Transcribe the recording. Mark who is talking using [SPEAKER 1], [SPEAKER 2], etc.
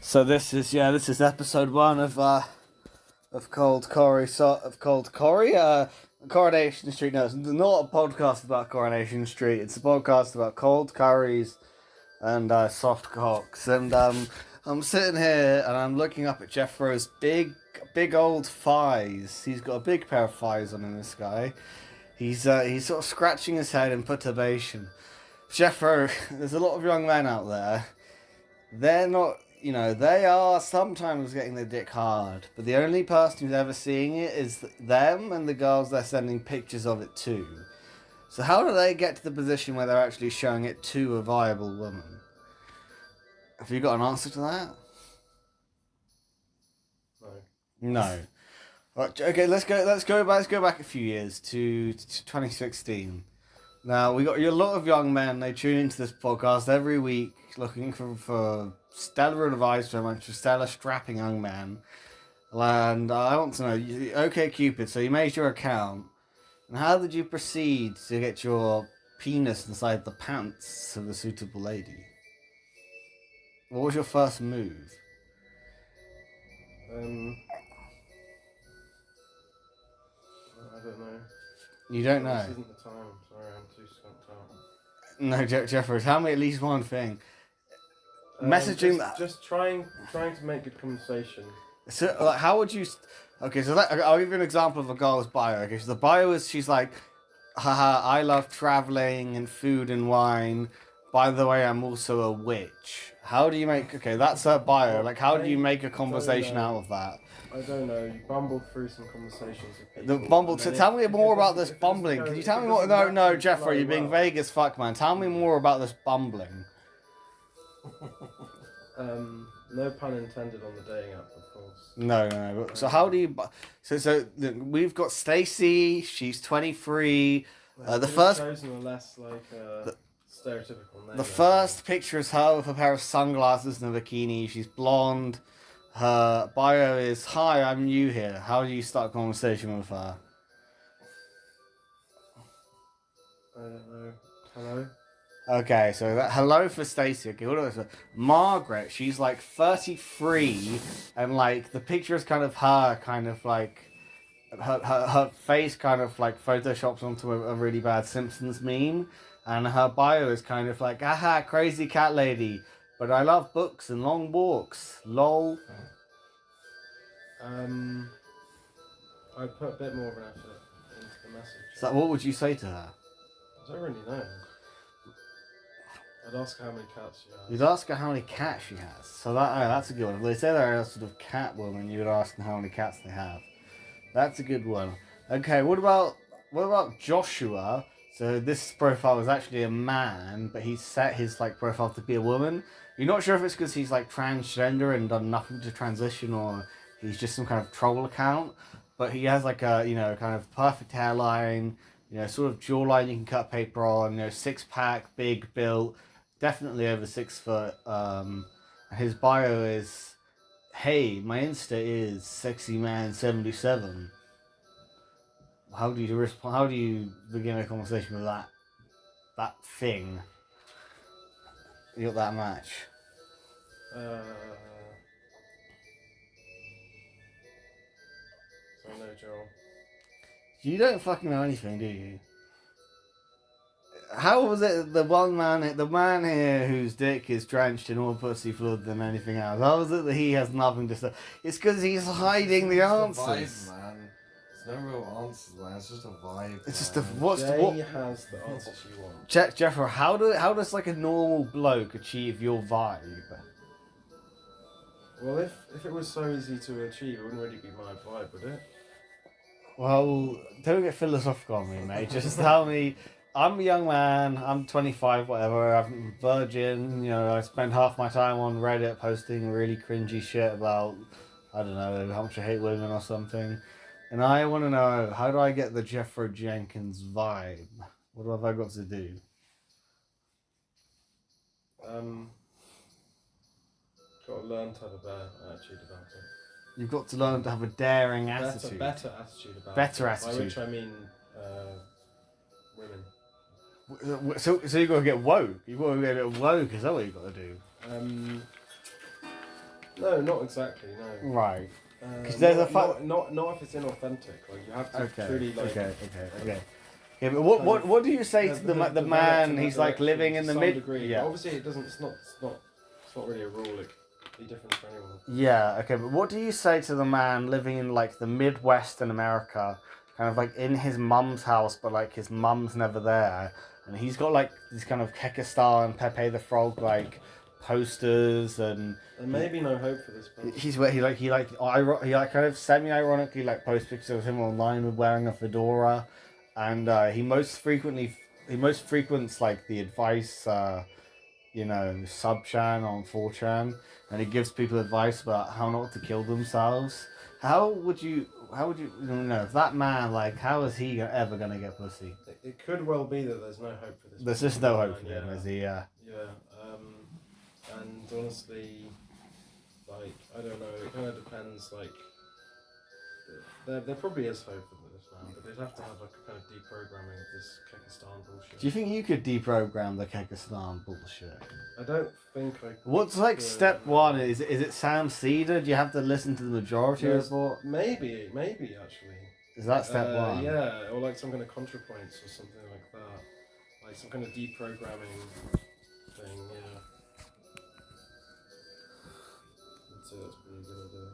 [SPEAKER 1] So this is episode one of Cold Corey Coronation Street. No, it's not a podcast about Coronation Street. It's a podcast about cold curries and soft cocks. And I'm sitting here and I'm looking up at Jethro's big old thighs. He's got a big pair of thighs on in this guy. He's sort of scratching his head in perturbation. Jethro, there's a lot of young men out there. They're not, they are sometimes getting their dick hard, but the only person who's ever seeing it is them and the girls they're sending pictures of it to. So how do they get to the position where they're actually showing it to a viable woman? Have you got an answer to that? No. Right, okay, let's go back a few years to 2016. Now, we got a lot of young men, they tune into this podcast every week looking for stellar advice from a bunch of stellar strapping young men. And I want to know, okay Cupid, so you made your account, and how did you proceed to get your penis inside the pants of a suitable lady? What was your first move?
[SPEAKER 2] I don't know.
[SPEAKER 1] You don't know?
[SPEAKER 2] This isn't the time. Sorry, I'm too skunked out.
[SPEAKER 1] No, Jeffrey, tell me at least one thing. Messaging
[SPEAKER 2] just trying to make good conversation.
[SPEAKER 1] So, like, how would you? Okay, so I'll give you an example of a girl's bio. Okay, so the bio is she's like, haha, I love traveling and food and wine. By the way, I'm also a witch. How do you make? Okay, that's her bio. Like, how do you make a conversation out of that?
[SPEAKER 2] I don't know. You bumbled through some conversations with people.
[SPEAKER 1] The bumble. Tell me more about this bumbling. Can you tell me more? No, Jeffrey, you're being vague as fuck, man. Tell me more about this bumbling.
[SPEAKER 2] No pun intended on the dating app, of course.
[SPEAKER 1] No. So how do you? So we've got Stacy. She's 23. The first
[SPEAKER 2] chosen a less stereotypical name.
[SPEAKER 1] The first picture is her with a pair of sunglasses and a bikini. She's blonde. Her bio is, "Hi, I'm new here. How do you start a conversation with her?"
[SPEAKER 2] I don't know. Hello.
[SPEAKER 1] Okay, so hello for Stacey. Okay, what else? Margaret, she's like 33, and like the picture is kind of her, kind of like her face kind of like photoshops onto a really bad Simpsons meme, and her bio is kind of like, aha, crazy cat lady, but I love books and long walks. Lol.
[SPEAKER 2] I put a bit more of an effort into the message.
[SPEAKER 1] So what would you say to her?
[SPEAKER 2] I don't really know. I'd ask her how many cats she has.
[SPEAKER 1] You'd ask her how many cats she has. So that's a good one. If they say they're a sort of cat woman, you would ask them how many cats they have. That's a good one. Okay, what about Joshua? So this profile is actually a man, but he's set his like profile to be a woman. You're not sure if it's because he's like transgender and done nothing to transition, or he's just some kind of troll account. But he has like a kind of perfect hairline, sort of jawline you can cut paper on, 6-pack, big built. Definitely over 6 foot. His bio is, "Hey, my Insta is sexyman77." How do you respond? How do you begin a conversation with that thing? You got that match.
[SPEAKER 2] So no, Joel.
[SPEAKER 1] You don't fucking know anything, do you? How was it the man here whose dick is drenched in more pussy fluid than anything else? How was it that he has nothing to say? It's because he's hiding the answers.
[SPEAKER 3] Vibe, man. There's no real answers, man. It's just a vibe.
[SPEAKER 1] It's just
[SPEAKER 3] man.
[SPEAKER 1] what
[SPEAKER 2] has the answer she wants.
[SPEAKER 1] Jeffrey, how does like a normal bloke achieve your vibe?
[SPEAKER 2] Well, if it was so easy to achieve, it wouldn't really be my vibe, would it?
[SPEAKER 1] Well, don't get philosophical on me, mate. Just tell me. I'm a young man, I'm 25, whatever, I'm a virgin, I spend half my time on Reddit posting really cringy shit about, I don't know, how much I hate women or something. And I want to know, how do I get the Jethro Jenkins vibe? What have I got to do?
[SPEAKER 2] Got to learn to have a better attitude about it.
[SPEAKER 1] You've got to learn to have a daring attitude.
[SPEAKER 2] Better attitude about
[SPEAKER 1] better
[SPEAKER 2] it.
[SPEAKER 1] Attitude.
[SPEAKER 2] By which I mean women.
[SPEAKER 1] So you got to get woke. You got to get a bit woke. Is that what you got to do?
[SPEAKER 2] No, not exactly. No.
[SPEAKER 1] Right. 'Cause there's a
[SPEAKER 2] not if it's inauthentic. Like you have to
[SPEAKER 1] Okay.
[SPEAKER 2] truly like.
[SPEAKER 1] Okay. Yeah, but what do you say to the man?
[SPEAKER 2] developed in
[SPEAKER 1] He's
[SPEAKER 2] that
[SPEAKER 1] like
[SPEAKER 2] direction
[SPEAKER 1] living
[SPEAKER 2] to
[SPEAKER 1] in the
[SPEAKER 2] some
[SPEAKER 1] mid.
[SPEAKER 2] degree.
[SPEAKER 1] Yeah.
[SPEAKER 2] But obviously, it doesn't. It's not really a rule. It can be different for anyone.
[SPEAKER 1] Yeah. Okay. But what do you say to the man living in like the Midwest in America, kind of like in his mum's house, but like his mum's never there, and he's got like these kind of Kekistar and Pepe the Frog like posters and.
[SPEAKER 2] There may be no hope for this person.
[SPEAKER 1] He like kind of semi-ironically like posts pictures of him online with wearing a fedora, and he most frequents like the advice sub-chan on 4chan, and he gives people advice about how not to kill themselves. If that man, like, how is he ever gonna get pussy?
[SPEAKER 2] It could well be that there's no hope for this.
[SPEAKER 1] There's
[SPEAKER 2] person
[SPEAKER 1] just no hope
[SPEAKER 2] online,
[SPEAKER 1] for him, is he?
[SPEAKER 2] Yeah. And honestly, like I don't know. It kind of depends. Like there probably is hope for this man, but they'd have to have like a kind of deprogramming of this Kekistan bullshit.
[SPEAKER 1] Do you think you could deprogram the Kekistan bullshit?
[SPEAKER 2] I don't think I.
[SPEAKER 1] What's like step one? Is it Sam Cedar? Do you have to listen to the majority report?
[SPEAKER 2] Maybe actually.
[SPEAKER 1] Is that step one?
[SPEAKER 2] Yeah, or like some kind of ContraPoints or something like that. Like some kind of deprogramming thing, yeah. I'd say that's pretty good idea.